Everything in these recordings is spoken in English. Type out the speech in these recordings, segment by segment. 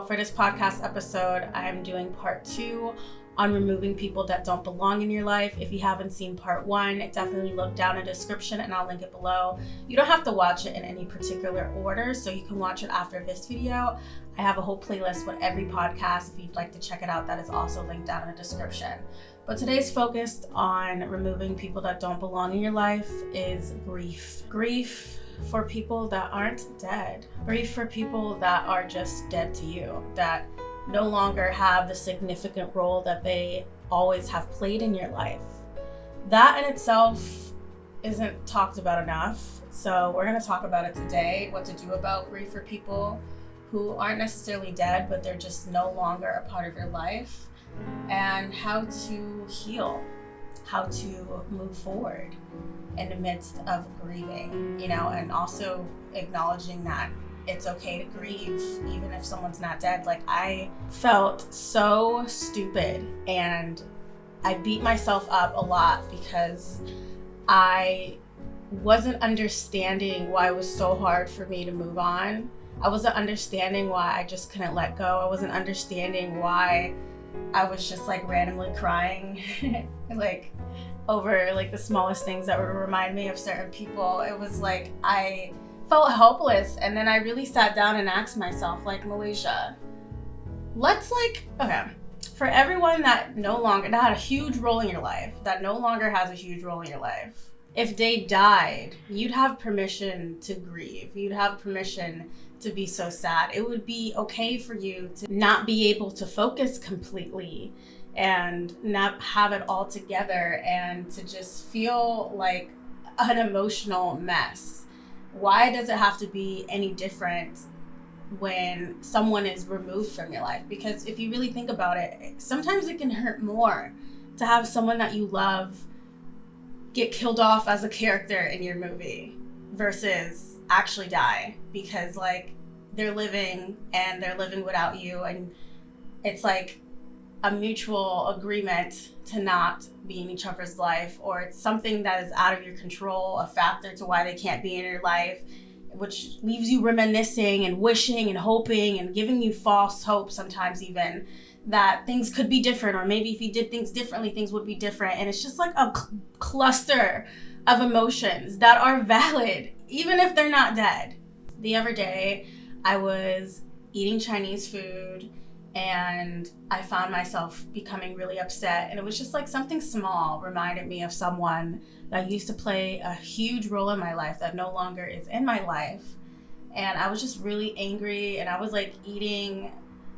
for this podcast episode, I'm doing part 2 on removing people that don't belong in your life. If you haven't seen part 1, definitely look down in the description and I'll link it below. You don't have to watch it in any particular order, so you can watch it after this video. I have a whole playlist with every podcast. If you'd like to check it out, that is also linked down in the description. But today's focused on removing people that don't belong in your life is grief. Grief for people that aren't dead. Grief for people that are just dead to you, that no longer have the significant role that they always have played in your life. That in itself isn't talked about enough. So we're gonna talk about it today, what to do about grief for people who aren't necessarily dead, but they're just no longer a part of your life, and how to heal, how to move forward in the midst of grieving, and also acknowledging that it's okay to grieve even if someone's not dead. Like, I felt so stupid and I beat myself up a lot because I wasn't understanding why it was so hard for me to move on. I wasn't understanding why I just couldn't let go. I wasn't understanding why I was just like randomly crying like over like the smallest things that would remind me of certain people. It was like I felt helpless, and then I really sat down and asked myself, like, Malasia, for everyone that had a huge role in your life, that no longer has a huge role in your life, if they died, you'd have permission to grieve. You'd have permission to be so sad. It would be okay for you to not be able to focus completely and not have it all together and to just feel like an emotional mess. Why does it have to be any different when someone is removed from your life? Because if you really think about it, sometimes it can hurt more to have someone that you love get killed off as a character in your movie versus actually die, because like they're living without you, and it's like a mutual agreement to not be in each other's life, or it's something that is out of your control, a factor to why they can't be in your life, which leaves you reminiscing and wishing and hoping and giving you false hope sometimes even that things could be different, or maybe if you did things differently, things would be different. And it's just like a cluster of emotions that are valid, even if they're not dead. The other day, I was eating Chinese food and I found myself becoming really upset. And it was just like something small reminded me of someone that used to play a huge role in my life that no longer is in my life. And I was just really angry, and I was like eating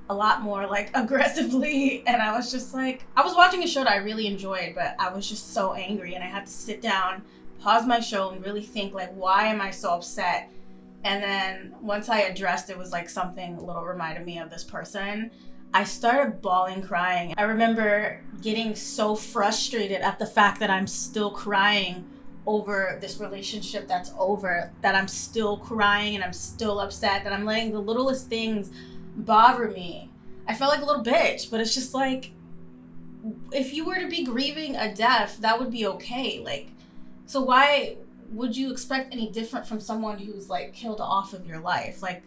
a lot more like aggressively, and I was just like, I was watching a show that I really enjoyed, but I was just so angry, and I had to sit down, pause my show, and really think, like, why am I so upset? And then once I addressed it was like something a little reminded me of this person, I started bawling, crying. I remember getting so frustrated at the fact that I'm still crying over this relationship that's over, that I'm still crying and I'm still upset, that I'm letting the littlest things bother me. I felt like a little bitch, but it's just like, if you were to be grieving a death, that would be okay. Like, so why would you expect any different from someone who's like killed off of your life? Like,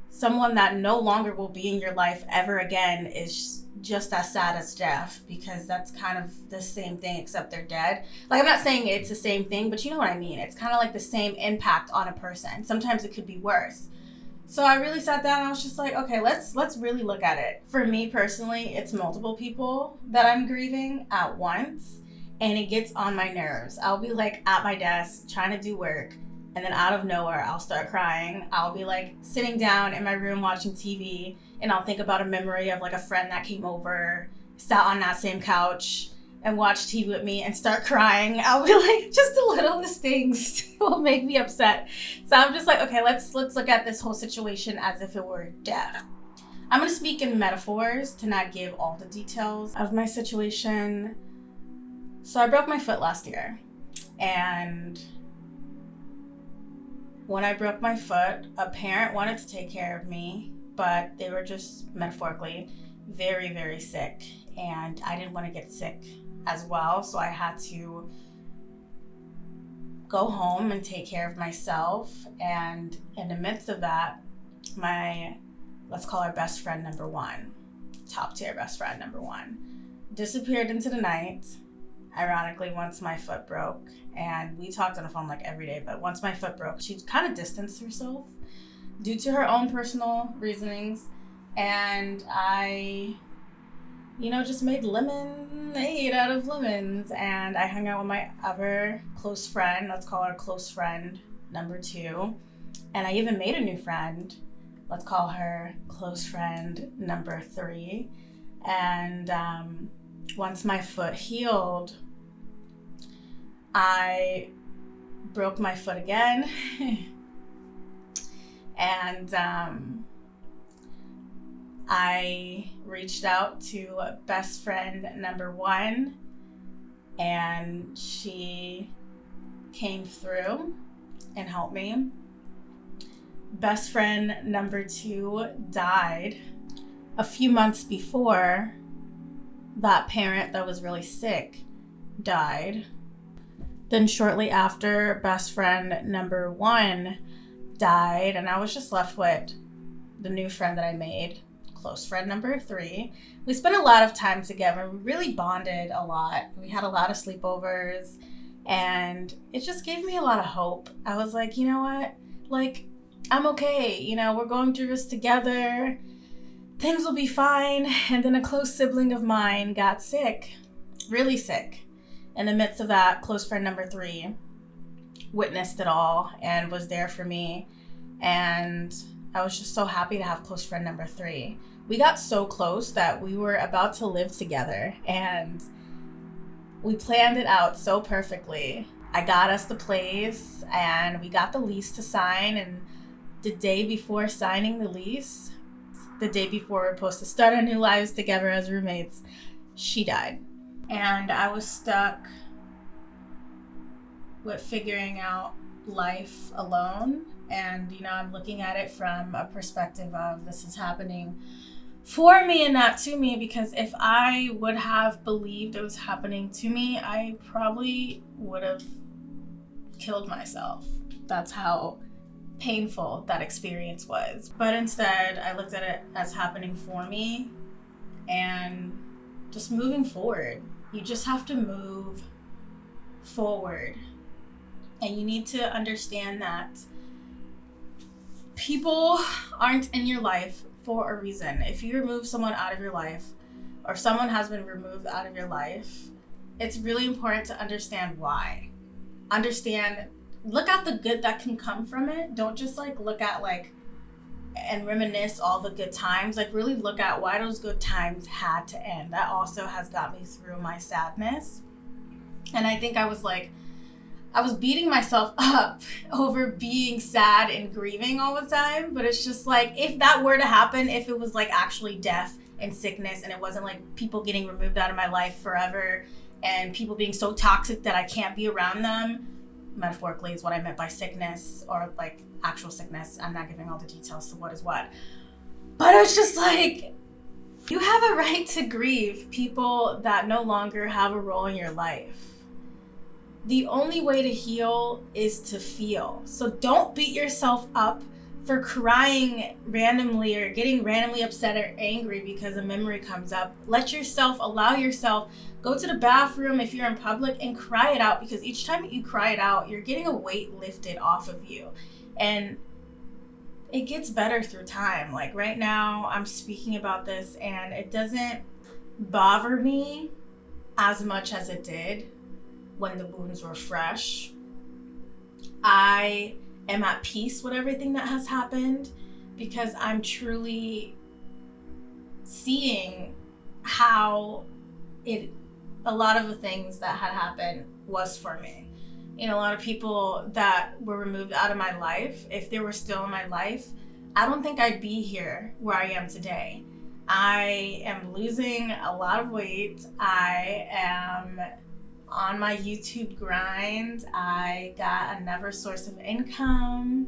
someone that no longer will be in your life ever again is just as sad as death, because that's kind of the same thing except they're dead. Like, I'm not saying it's the same thing, but you know what I mean. It's kind of like the same impact on a person. Sometimes it could be worse. So I really sat down and I was just like, okay, let's really look at it. For me personally, it's multiple people that I'm grieving at once, and it gets on my nerves. I'll be like at my desk trying to do work, and then out of nowhere, I'll start crying. I'll be like sitting down in my room watching TV, and I'll think about a memory of like a friend that came over, sat on that same couch, and watched TV with me and start crying. I'll be like, just the littlest things will make me upset. So I'm just like, okay, let's look at this whole situation as if it were death. I'm gonna speak in metaphors to not give all the details of my situation. So I broke my foot last year, and when I broke my foot, a parent wanted to take care of me, but they were just metaphorically very, very sick, and I didn't want to get sick as well, so I had to go home and take care of myself. And in the midst of that, my let's call her best friend number one, top tier best friend number one, disappeared into the night. Ironically, once my foot broke, and we talked on the phone like every day, but once my foot broke, she kind of distanced herself due to her own personal reasonings. And I, just made lemonade out of lemons. And I hung out with my other close friend, let's call her close friend number two. And I even made a new friend, let's call her close friend number three. And once my foot healed, I broke my foot again. And I reached out to best friend number one, and she came through and helped me. Best friend number two died a few months before that parent that was really sick died. Then shortly after, best friend number one died, and I was just left with the new friend that I made, close friend number three. We spent a lot of time together. We really bonded a lot. We had a lot of sleepovers, and it just gave me a lot of hope. I was like, you know what? Like, I'm okay. We're going through this together. Things will be fine. And then a close sibling of mine got sick, really sick. In the midst of that, close friend number three witnessed it all and was there for me. And I was just so happy to have close friend number three. We got so close that we were about to live together, and we planned it out so perfectly. I got us the place, and we got the lease to sign, and the day before signing the lease, the day before we're supposed to start our new lives together as roommates, she died. And I was stuck with figuring out life alone. And, I'm looking at it from a perspective of this is happening for me and not to me, because if I would have believed it was happening to me, I probably would have killed myself. That's how painful that experience was. But instead, I looked at it as happening for me and just moving forward. You just have to move forward. And you need to understand that people aren't in your life for a reason. If you remove someone out of your life, or someone has been removed out of your life, it's really important to understand why. Look at the good that can come from it. Don't just look at and reminisce all the good times. Really look at why those good times had to end. That also has got me through my sadness. And I think I was beating myself up over being sad and grieving all the time. But it's just if that were to happen, if it was actually death and sickness, and it wasn't people getting removed out of my life forever and people being so toxic that I can't be around them, metaphorically is what I meant by sickness, or actual sickness. I'm not giving all the details to what is what. But it's just you have a right to grieve people that no longer have a role in your life. The only way to heal is to feel. So don't beat yourself up for crying randomly or getting randomly upset or angry because a memory comes up. Allow yourself, go to the bathroom if you're in public and cry it out, because each time you cry it out, you're getting a weight lifted off of you. And it gets better through time. Right now, I'm speaking about this and it doesn't bother me as much as it did when the wounds were fresh. I am at peace with everything that has happened because I'm truly seeing how a lot of the things that had happened was for me. A lot of people that were removed out of my life, if they were still in my life, I don't think I'd be here where I am today. I am losing a lot of weight. I am on my YouTube grind. I got another source of income.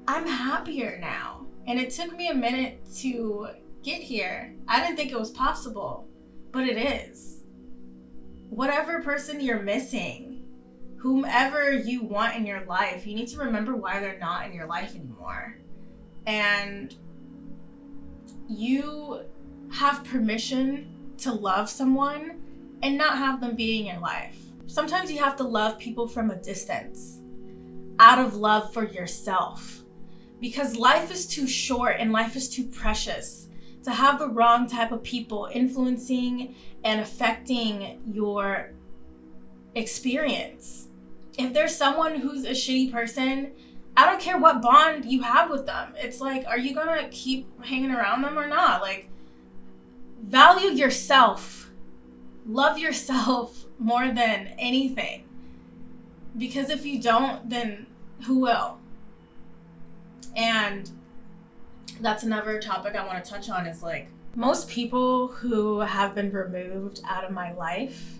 I'm happier now. And it took me a minute to get here. I didn't think it was possible, but it is. Whatever person you're missing, whomever you want in your life, you need to remember why they're not in your life anymore. And you have permission to love someone and not have them being in your life. Sometimes you have to love people from a distance, out of love for yourself, because life is too short and life is too precious to have the wrong type of people influencing and affecting your experience. If there's someone who's a shitty person, I don't care what bond you have with them. It's like, are you gonna keep hanging around them or not? Like, value yourself. Love yourself more than anything. Because if you don't, then who will? And that's another topic I want to touch on, is like, most people who have been removed out of my life,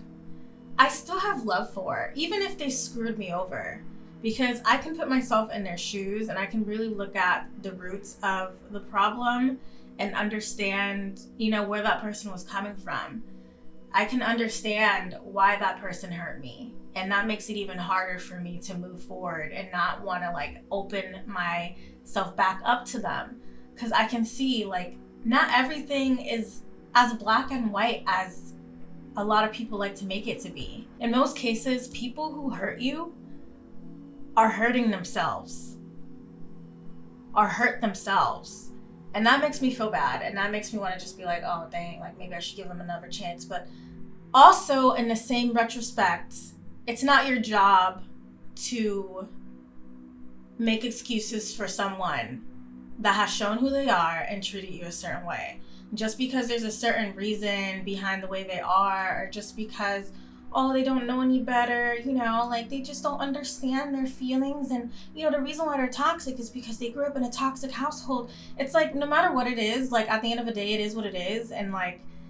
I still have love for, even if they screwed me over, because I can put myself in their shoes and I can really look at the roots of the problem and understand, where that person was coming from. I can understand why that person hurt me. And that makes it even harder for me to move forward and not want to open myself back up to them. Because I can see not everything is as black and white as a lot of people like to make it to be. In most cases, people who hurt you are hurting themselves, are hurt themselves. And that makes me feel bad. And that makes me want to just be like, oh, dang, maybe I should give them another chance. But also, in the same retrospect, it's not your job to make excuses for someone that has shown who they are and treated you a certain way. Just because there's a certain reason behind the way they are, or just because, they don't know any better, they just don't understand their feelings. And, the reason why they're toxic is because they grew up in a toxic household. It's no matter what it is, at the end of the day, it is what it is. And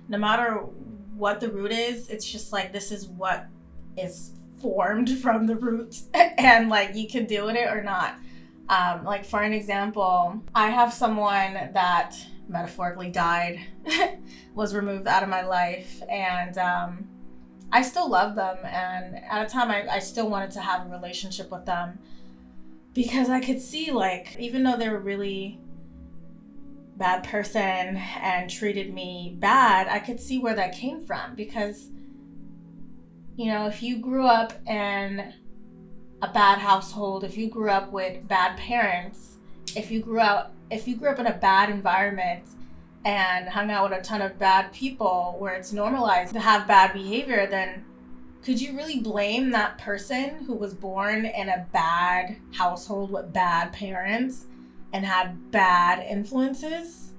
no matter what the root is, it's just this is what is formed from the root. And you can deal with it or not. For an example, I have someone that metaphorically died, was removed out of my life, and I still love them, and at a time I still wanted to have a relationship with them, because I could see even though they were really bad person and treated me bad, I could see where that came from. Because if you grew up in a bad household, if you grew up with bad parents, if you grew up in a bad environment and hung out with a ton of bad people where it's normalized to have bad behavior, then could you really blame that person who was born in a bad household with bad parents and had bad influences?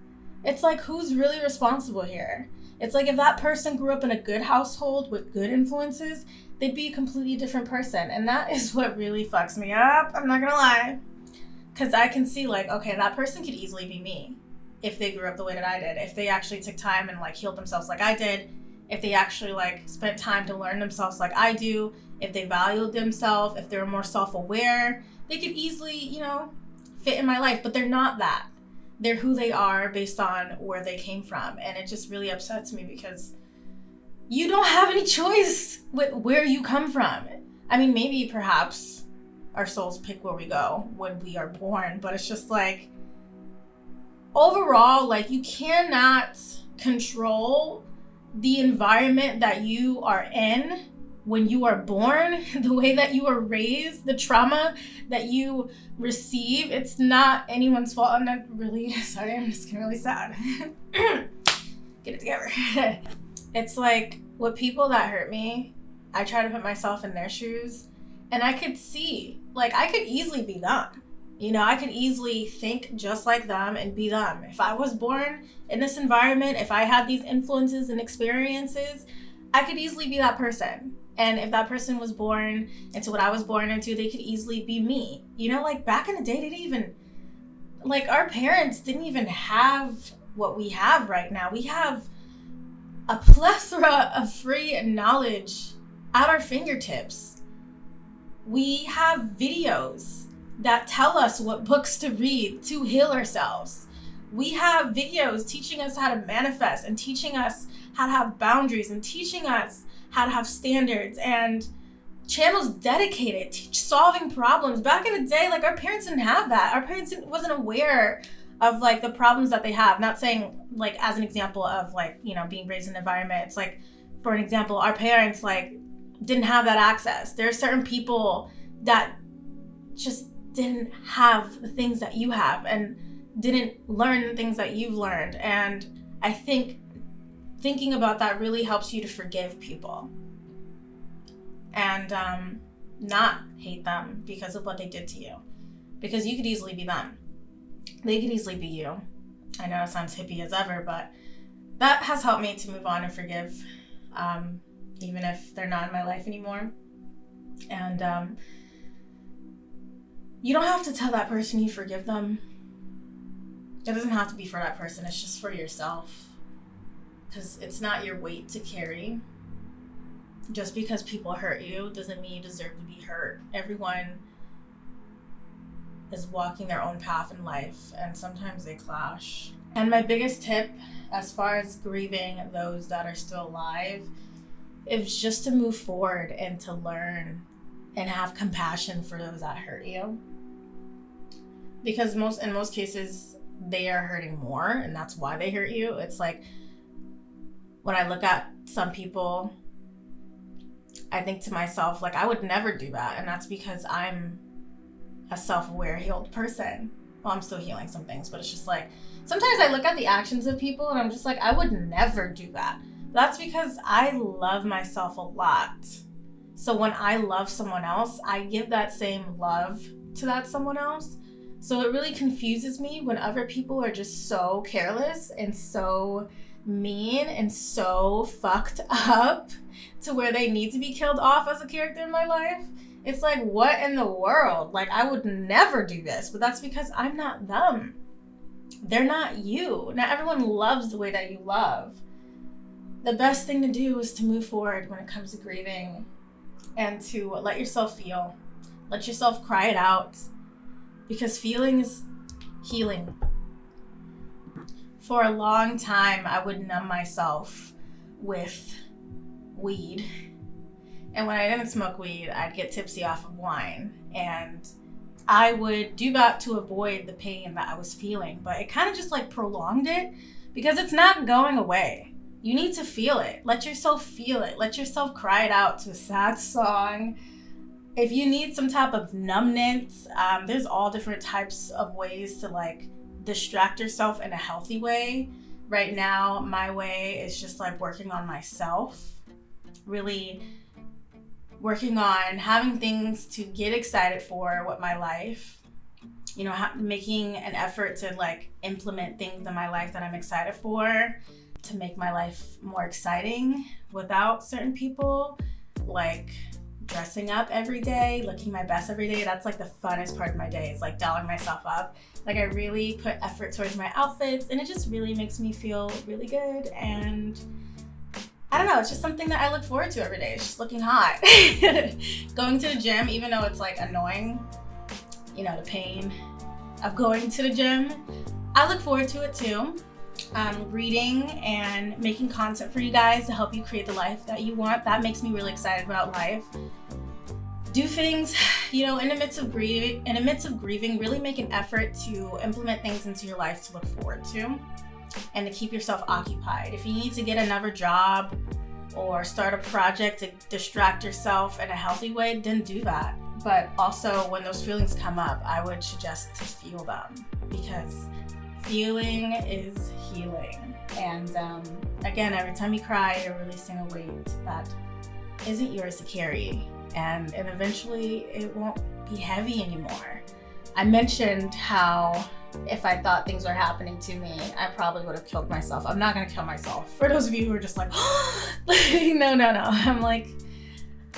It's who's really responsible here? It's if that person grew up in a good household with good influences, they'd be a completely different person. And that is what really fucks me up. I'm not gonna lie. Because I can see okay, that person could easily be me if they grew up the way that I did. If they actually took time and healed themselves like I did. If they actually spent time to learn themselves like I do. If they valued themselves. If they were more self-aware. They could easily, fit in my life. But they're not that. They're who they are based on where they came from. And it just really upsets me, because you don't have any choice with where you come from. I mean, maybe perhaps our souls pick where we go when we are born, but it's just overall, you cannot control the environment that you are in when you are born, the way that you are raised, the trauma that you receive. It's not anyone's fault. I'm not really sorry, I'm just getting really sad. Get it together. It's with people that hurt me, I try to put myself in their shoes, and I could see, I could easily be them. I could easily think just like them and be them. If I was born in this environment, if I had these influences and experiences, I could easily be that person. And if that person was born into what I was born into, they could easily be me. Back in the day, they didn't even, our parents didn't even have what we have right now. We have a plethora of free knowledge at our fingertips. We have videos that tell us what books to read to heal ourselves. We have videos teaching us how to manifest and teaching us how to have boundaries and teaching us how to have standards, and channels dedicated to solving problems. Back in the day, our parents didn't have that. Our parents wasn't aware of like the problems that they have. Not saying like as an example of like, you know, being raised in an environment. It's like, for an example, our parents like didn't have that access. There are certain people that just didn't have the things that you have and didn't learn the things that you've learned. And I think thinking about that really helps you to forgive people and not hate them because of what they did to you. Because you could easily be them. They could easily be you. I know it sounds hippie as ever, but that has helped me to move on and forgive, even if they're not in my life anymore. And you don't have to tell that person you forgive them. It doesn't have to be for that person. It's just for yourself. Because it's not your weight to carry. Just because people hurt you doesn't mean you deserve to be hurt. Everyone is walking their own path in life, and sometimes they clash. And my biggest tip as far as grieving those that are still alive is just to move forward and to learn and have compassion for those that hurt you. Because in most cases, they are hurting more, and that's why they hurt you. It's like, when I look at some people, I think to myself, like, I would never do that. And that's because I'm a self-aware, healed person. Well, I'm still healing some things, but it's just like, sometimes I look at the actions of people and I'm just like, I would never do that. That's because I love myself a lot. So when I love someone else, I give that same love to that someone else. So it really confuses me when other people are just so careless and so mean and so fucked up to where they need to be killed off as a character in my life. It's like, what in the world? Like, I would never do this, but that's because I'm not them. They're not you. Not everyone loves the way that you love. The best thing to do is to move forward when it comes to grieving and to let yourself feel. Let yourself cry it out, because feeling is healing. For a long time, I would numb myself with weed. And when I didn't smoke weed, I'd get tipsy off of wine. And I would do that to avoid the pain that I was feeling. But it kind of just like prolonged it, because it's not going away. You need to feel it. Let yourself feel it. Let yourself cry it out to a sad song. If you need some type of numbness, there's all different types of ways to like distract yourself in a healthy way. Right now, my way is just like working on myself, really working on having things to get excited for with my life, you know, making an effort to like implement things in my life that I'm excited for, to make my life more exciting without certain people, like dressing up every day, looking my best every day. That's like the funnest part of my day, is like dolling myself up. Like, I really put effort towards my outfits, and it just really makes me feel really good. And I don't know, it's just something that I look forward to every day. It's just looking hot. Going to the gym, even though it's like annoying, you know, the pain of going to the gym, I look forward to it too. Reading and making content for you guys to help you create the life that you want, that makes me really excited about life. Do things, you know, in the midst of grieving, really make an effort to implement things into your life to look forward to and to keep yourself occupied. If you need to get another job or start a project to distract yourself in a healthy way, then do that. But also, when those feelings come up, I would suggest to feel them, because feeling is healing. And again, every time you cry, you're releasing a weight that isn't yours to carry. And eventually it won't be heavy anymore. I mentioned how if I thought things were happening to me, I probably would have killed myself. I'm not gonna kill myself. For those of you who are just like, no. I'm like,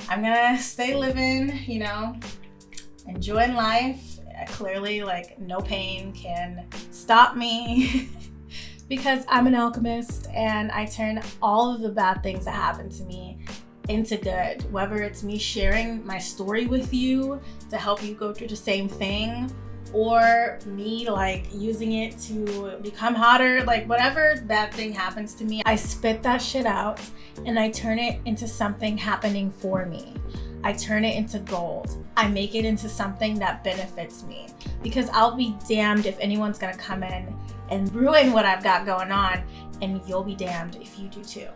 I'm gonna stay living, you know, enjoying life. Clearly, like, no pain can stop me because I'm an alchemist, and I turn all of the bad things that happen to me into good, whether it's me sharing my story with you to help you go through the same thing, or me like using it to become hotter. Like, whatever that thing happens to me, I spit that shit out and I turn it into something happening for me. I turn it into gold. I make it into something that benefits me. because I'll be damned if anyone's gonna come in and ruin what I've got going on, and you'll be damned if you do too.